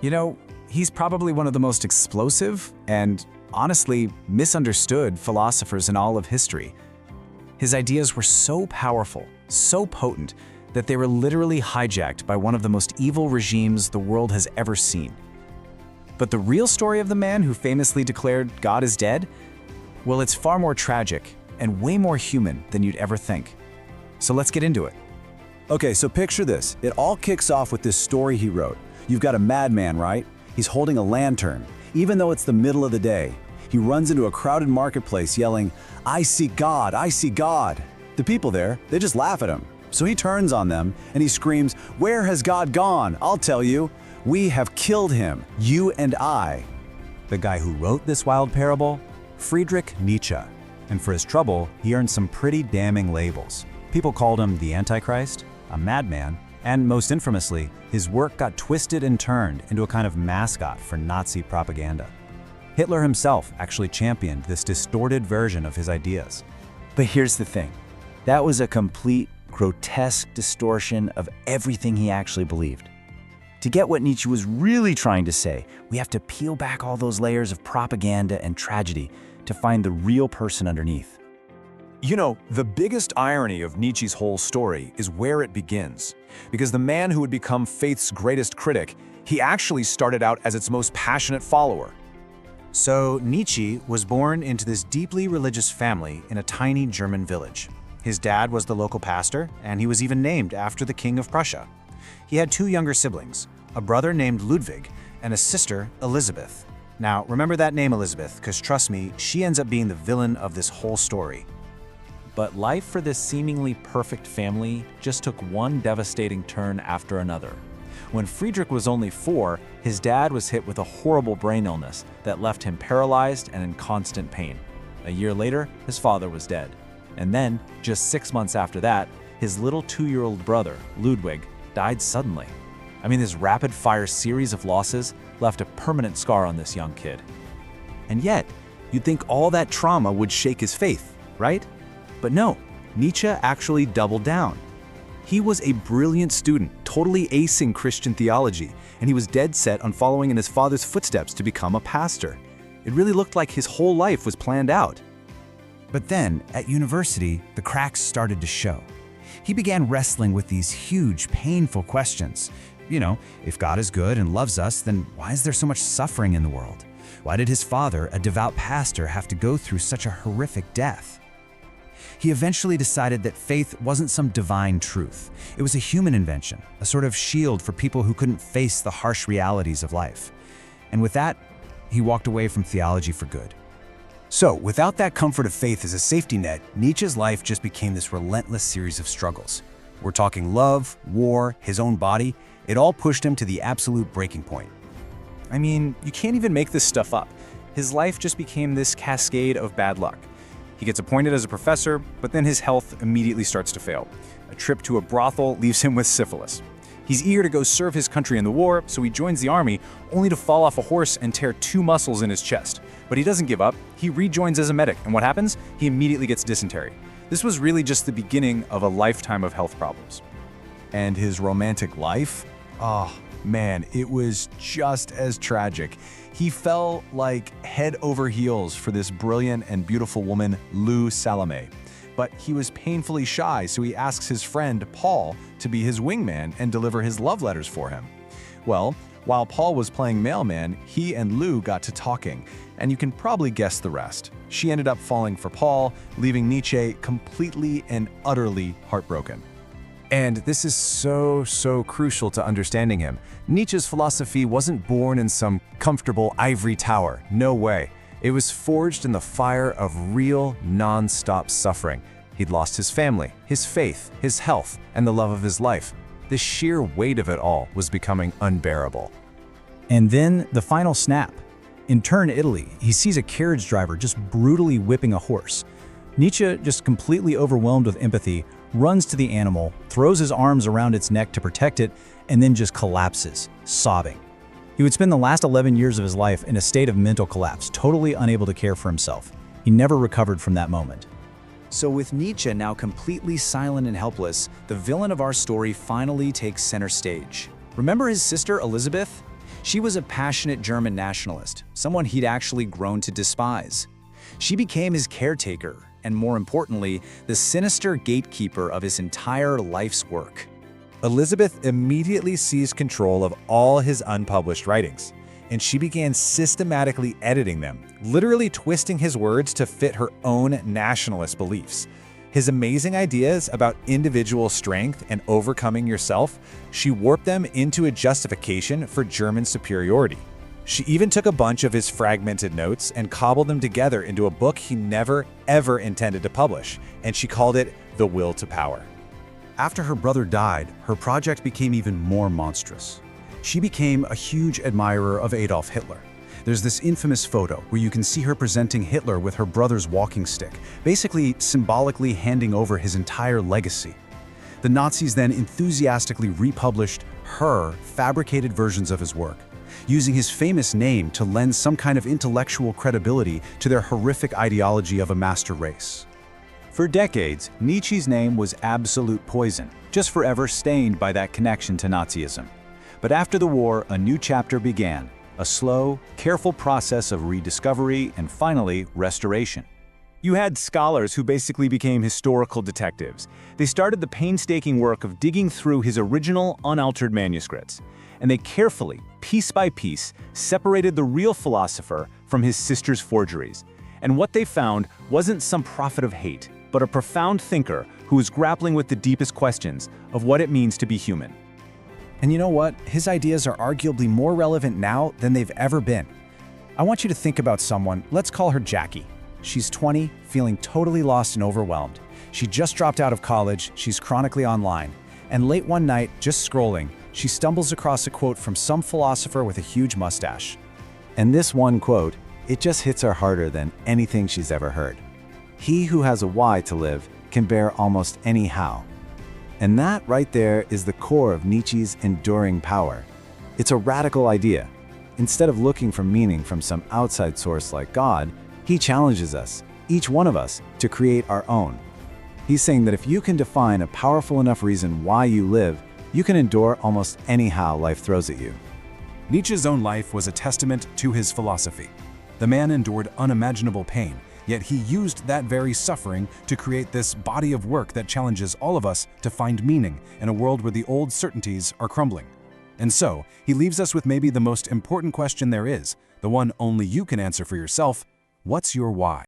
You know, he's probably one of the most explosive and, honestly, misunderstood philosophers in all of history. His ideas were so powerful, so potent, that they were literally hijacked by one of the most evil regimes the world has ever seen. But the real story of the man who famously declared God is dead? Well, it's far more tragic and way more human than you'd ever think. So let's get into it. Okay, so picture this. It all kicks off with this story he wrote. You've got a madman, right? He's holding a lantern, even though it's the middle of the day. He runs into a crowded marketplace yelling, "I see God, I see God." The people there, they just laugh at him. So he turns on them and he screams, "Where has God gone? I'll tell you. We have killed him, you and I." The guy who wrote this wild parable? Friedrich Nietzsche. And for his trouble, he earned some pretty damning labels. People called him the Antichrist, a madman, and most infamously, his work got twisted and turned into a kind of mascot for Nazi propaganda. Hitler himself actually championed this distorted version of his ideas. But here's the thing. That was a complete, grotesque distortion of everything he actually believed. To get what Nietzsche was really trying to say, we have to peel back all those layers of propaganda and tragedy to find the real person underneath. You know, the biggest irony of Nietzsche's whole story is where it begins. Because the man who would become faith's greatest critic, he actually started out as its most passionate follower. So Nietzsche was born into this deeply religious family in a tiny German village. His dad was the local pastor, and he was even named after the King of Prussia. He had two younger siblings, a brother named Ludwig and a sister, Elisabeth. Now, remember that name, Elisabeth, because trust me, she ends up being the villain of this whole story. But life for this seemingly perfect family just took one devastating turn after another. When Friedrich was only 4, his dad was hit with a horrible brain illness that left him paralyzed and in constant pain. A year later, his father was dead. And then, just 6 months after that, his little 2-year-old brother, Ludwig, died suddenly. I mean, this rapid-fire series of losses left a permanent scar on this young kid. And yet, you'd think all that trauma would shake his faith, right? But no, Nietzsche actually doubled down. He was a brilliant student, totally acing Christian theology, and he was dead set on following in his father's footsteps to become a pastor. It really looked like his whole life was planned out. But then, at university, the cracks started to show. He began wrestling with these huge, painful questions. You know, if God is good and loves us, then why is there so much suffering in the world? Why did his father, a devout pastor, have to go through such a horrific death? He eventually decided that faith wasn't some divine truth. It was a human invention, a sort of shield for people who couldn't face the harsh realities of life. And with that, he walked away from theology for good. So, without that comfort of faith as a safety net, Nietzsche's life just became this relentless series of struggles. We're talking love, war, his own body. It all pushed him to the absolute breaking point. I mean, you can't even make this stuff up. His life just became this cascade of bad luck. He gets appointed as a professor, but then his health immediately starts to fail. A trip to a brothel leaves him with syphilis. He's eager to go serve his country in the war, so he joins the army, only to fall off a horse and tear 2 muscles in his chest. But he doesn't give up. He rejoins as a medic, and what happens? He immediately gets dysentery. This was really just the beginning of a lifetime of health problems. And his romantic life? Oh, man, it was just as tragic. He fell like head over heels for this brilliant and beautiful woman, Lou Salome. But he was painfully shy, so he asks his friend, Paul, to be his wingman and deliver his love letters for him. Well, while Paul was playing mailman, he and Lou got to talking, and you can probably guess the rest. She ended up falling for Paul, leaving Nietzsche completely and utterly heartbroken. And this is so crucial to understanding him. Nietzsche's philosophy wasn't born in some comfortable ivory tower. No way. It was forged in the fire of real, non-stop suffering. He'd lost his family, his faith, his health, and the love of his life. The sheer weight of it all was becoming unbearable. And then the final snap. In Turin, Italy, he sees a carriage driver just brutally whipping a horse. Nietzsche, just completely overwhelmed with empathy, runs to the animal, throws his arms around its neck to protect it, and then just collapses, sobbing. He would spend the last 11 years of his life in a state of mental collapse, totally unable to care for himself. He never recovered from that moment. So with Nietzsche now completely silent and helpless, the villain of our story finally takes center stage. Remember his sister Elisabeth? She was a passionate German nationalist, someone he'd actually grown to despise. She became his caretaker, and more importantly, the sinister gatekeeper of his entire life's work. Elisabeth immediately seized control of all his unpublished writings, and she began systematically editing them, literally twisting his words to fit her own nationalist beliefs. His amazing ideas about individual strength and overcoming yourself, she warped them into a justification for German superiority. She even took a bunch of his fragmented notes and cobbled them together into a book he never, ever intended to publish, and she called it The Will to Power. After her brother died, her project became even more monstrous. She became a huge admirer of Adolf Hitler. There's this infamous photo where you can see her presenting Hitler with her brother's walking stick, basically symbolically handing over his entire legacy. The Nazis then enthusiastically republished her fabricated versions of his work, using his famous name to lend some kind of intellectual credibility to their horrific ideology of a master race. For decades, Nietzsche's name was absolute poison, just forever stained by that connection to Nazism. But after the war, a new chapter began, a slow, careful process of rediscovery and finally, restoration. You had scholars who basically became historical detectives. They started the painstaking work of digging through his original, unaltered manuscripts, and they carefully, piece by piece, separated the real philosopher from his sister's forgeries. And what they found wasn't some prophet of hate, but a profound thinker who was grappling with the deepest questions of what it means to be human. And you know what? His ideas are arguably more relevant now than they've ever been. I want you to think about someone, let's call her Jackie. She's 20, feeling totally lost and overwhelmed. She just dropped out of college, she's chronically online. And late one night, just scrolling, she stumbles across a quote from some philosopher with a huge mustache. And this one quote, it just hits her harder than anything she's ever heard. He who has a why to live can bear almost any how. And that right there is the core of Nietzsche's enduring power. It's a radical idea. Instead of looking for meaning from some outside source like God, he challenges us, each one of us, to create our own. He's saying that if you can define a powerful enough reason why you live, you can endure almost any how life throws at you. Nietzsche's own life was a testament to his philosophy. The man endured unimaginable pain, yet he used that very suffering to create this body of work that challenges all of us to find meaning in a world where the old certainties are crumbling. And so, he leaves us with maybe the most important question there is, the one only you can answer for yourself: what's your why?